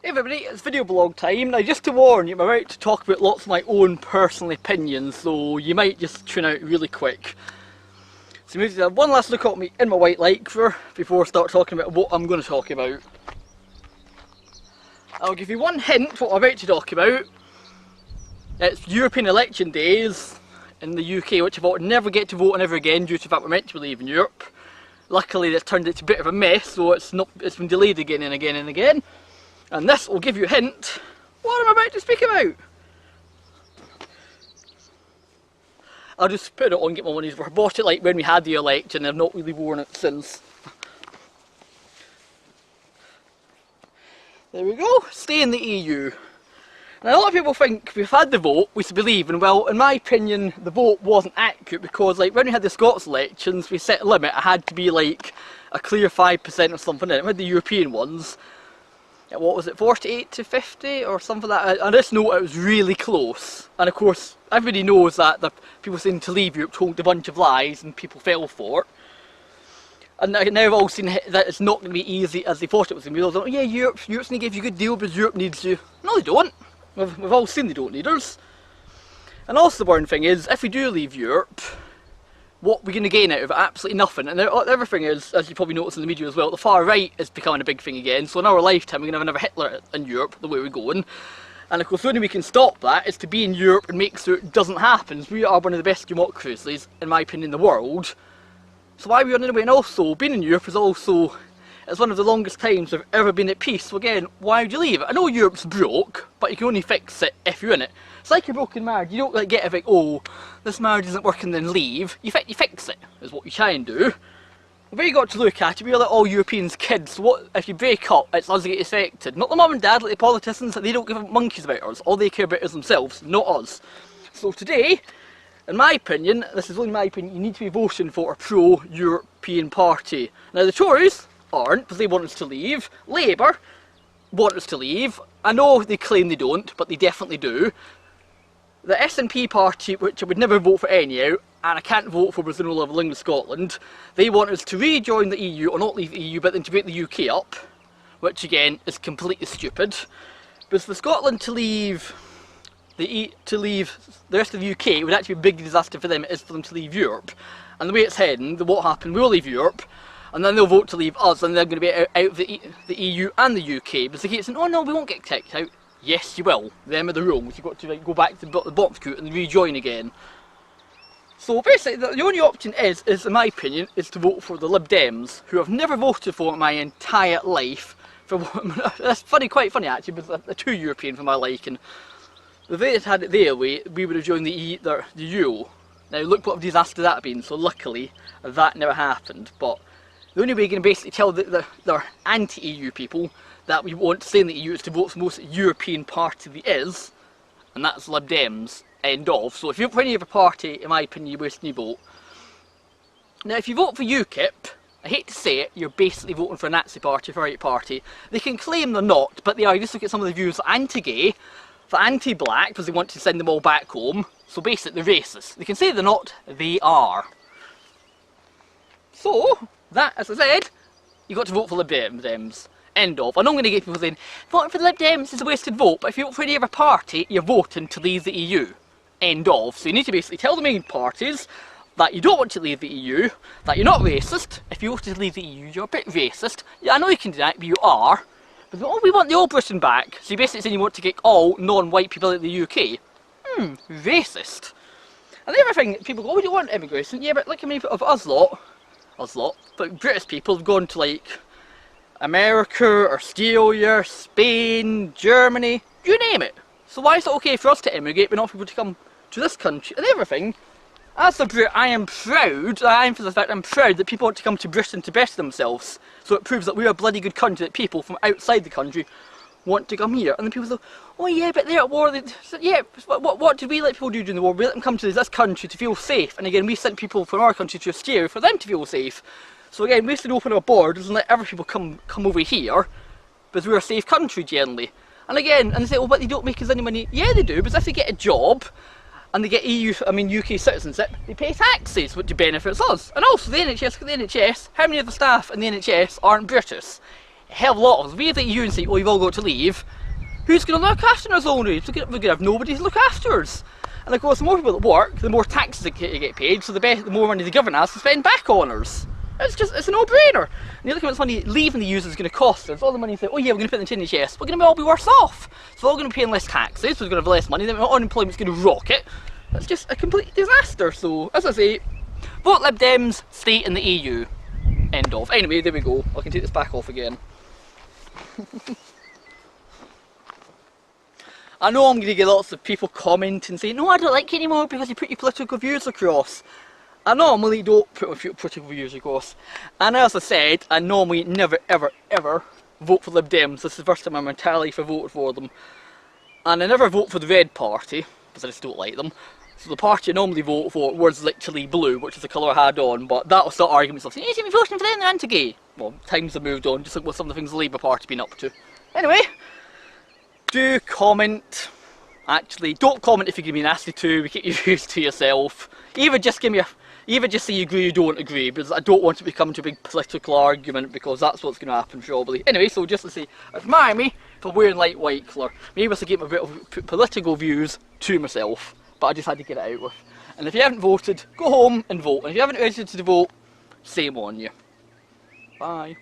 Hey everybody, it's video blog time. Now just to warn you, I'm about to talk about lots of my own personal opinions, so you might just tune out really quick. So maybe have one last look at me in my white Lycra before I start talking about what I'm going to talk about. I'll give you one hint what I'm about to talk about. It's European election days in the UK, which I thought I'd never get to vote on ever again due to the fact we're meant to be leaving Europe. Luckily that's turned into a bit of a mess, so it's been delayed again and again and again. And this will give you a hint what I'm about to speak about. I'll just put it on and get my money's worth. I bought it like when we had the election and I've not really worn it since. There we go, stay in the EU. Now a lot of people think we've had the vote, we should believe, and well, in my opinion, the vote wasn't accurate because like when we had the Scots elections, we set a limit, it had to be like a clear 5% or something in it. We had the European ones. What was it, 48 to 50 or something like that? I just know it was really close. And of course, everybody knows that the people saying to leave Europe told a bunch of lies and people fell for it. And now I've all seen that it's not going to be easy as they thought it was going to be. They're like, oh yeah, Europe's going to give you a good deal because Europe needs you. No, they don't. We've all seen they don't need us. And also the one thing is, if we do leave Europe, what we're going to gain out of it? Absolutely nothing. And the other thing is, as you probably noticed in the media as well, the far right is becoming a big thing again. So in our lifetime we're going to have another Hitler in Europe, the way we're going. And of course the only way we can stop that is to be in Europe and make sure it doesn't happen. We are one of the best democracies, in my opinion, in the world. So why are we on the way? And also, being in Europe is also, it's one of the longest times we've ever been at peace. So again, why would you leave it? I know Europe's broke, but you can only fix it if you're in it. It's like a broken marriage. You don't like get it like, oh, this marriage isn't working, then leave. You fix it, is what you try and do. But you got to look at it, we're like all Europeans kids, so what if you break up, it's us that get affected. Not the mum and dad, like the politicians, they don't give a monkeys about us. All they care about is themselves, not us. So today, in my opinion, this is only my opinion, you need to be voting for a pro-European party. Now the Tories aren't, because they want us to leave. Labour want us to leave. I know they claim they don't, but they definitely do. The SNP party, which I would never vote for anyhow, and I can't vote for because they no longer belong to Scotland, they want us to rejoin the EU, or not leave the EU, but then to break the UK up, which again is completely stupid. Because for Scotland to leave the rest of the UK, it would actually be a big disaster for them. It is for them to leave Europe. And the way it's heading, what happened, we'll leave Europe, and then they'll vote to leave us, and they're going to be out of the EU and the UK. Because they keep saying, oh no, we won't get kicked out. Yes, you will. Them are the rules. You've got to like, go back to the bottom scoot and rejoin again. So basically, the only option is, in my opinion, is to vote for the Lib Dems, who I've never voted for in my entire life. That's quite funny actually, because they're too European for my liking. If they had had it their way, we would have joined the Euro. Now look what a disaster that been. So luckily, that never happened. But the only way you can basically tell their anti-EU people that we want to stay in the EU is to vote for the most European party there is, and that's Lib Dems, end of. So if you vote for any other party, in my opinion, you're wasting your vote. Now if you vote for UKIP, I hate to say it, you're basically voting for a Nazi party, a right party. They can claim they're not, but they are. Just look at some of the views for anti-gay, for anti-black, because they want to send them all back home. So basically they're racist. They can say they're not, they are. So, that, as I said, you've got to vote for Lib Dems. End of. I know I'm going to get people saying, voting for the Lib Dems is a wasted vote, but if you vote for any other party, you're voting to leave the EU. End of. So you need to basically tell the main parties that you don't want to leave the EU, that you're not racist. If you want to leave the EU, you're a bit racist. Yeah, I know you can do that, but you are. But oh, we want the old Britain back. So you're basically saying you want to get all non-white people out of the UK. Racist. And the other thing, people go, oh, we don't want immigration. Yeah, but look how many of us lot, but British people have gone to like America, Australia, Spain, Germany, you name it. So why is it okay for us to immigrate but not for people to come to this country? And the other thing, as a Brit, I'm proud that people want to come to Britain to best themselves. So it proves that we're a bloody good country, that people from outside the country want to come here. And then people say, oh yeah, but they're at war. Yeah, what did we let people do during the war? We let them come to this country to feel safe. And again, we sent people from our country to Australia for them to feel safe. So again, we should open our borders and let other people come over here, because we're a safe country generally. And again, and they say, oh, but they don't make us any money. Yeah, they do, because if they get a job and they get UK citizenship, they pay taxes, which benefits us. And also the NHS, how many of the staff in the NHS aren't British? hell of a lot of us, we have the EU and say, oh, you've all got to leave, who's going to look after us all now? We're going to have nobody to look after us. And of course, the more people that work, the more taxes that get paid, so the more money the government has to spend back on us. It's a no-brainer. And you look at how much money leaving the EU is going to cost us. All the money is like, oh yeah, we're going to put it in the NHS. We're going to all be worse off. So we're all going to be paying less taxes, so we're going to have less money, then unemployment's going to rocket. It's just a complete disaster. So, as I say, vote Lib Dems, stay in the EU. End of. Anyway, there we go. I can take this back off again. I know I'm going to get lots of people commenting saying, no, I don't like it anymore because you put your political views across. I normally don't put my political views across. And as I said, I normally never ever ever vote for Lib Dems. This is the first time I'm entirely for voted for them. And I never vote for the Red Party, because I just don't like them. So the party I normally vote for was literally blue, which is the colour I had on, but that was the argument of saying, you should be voting for them, they're anti-gay. Well, times have moved on, just like with some of the things the Labour Party's been up to. Anyway, do comment. Actually, don't comment if you're going to be nasty to, keep your views to yourself. Even just say you agree or you don't agree, because I don't want to become into a big political argument, because that's what's going to happen probably. Anyway, so just to say, admire me for wearing light white colour. Maybe I should keep my bit of political views to myself, but I just had to get it out with. And if you haven't voted, go home and vote. And if you haven't registered to vote, shame on you. Bye.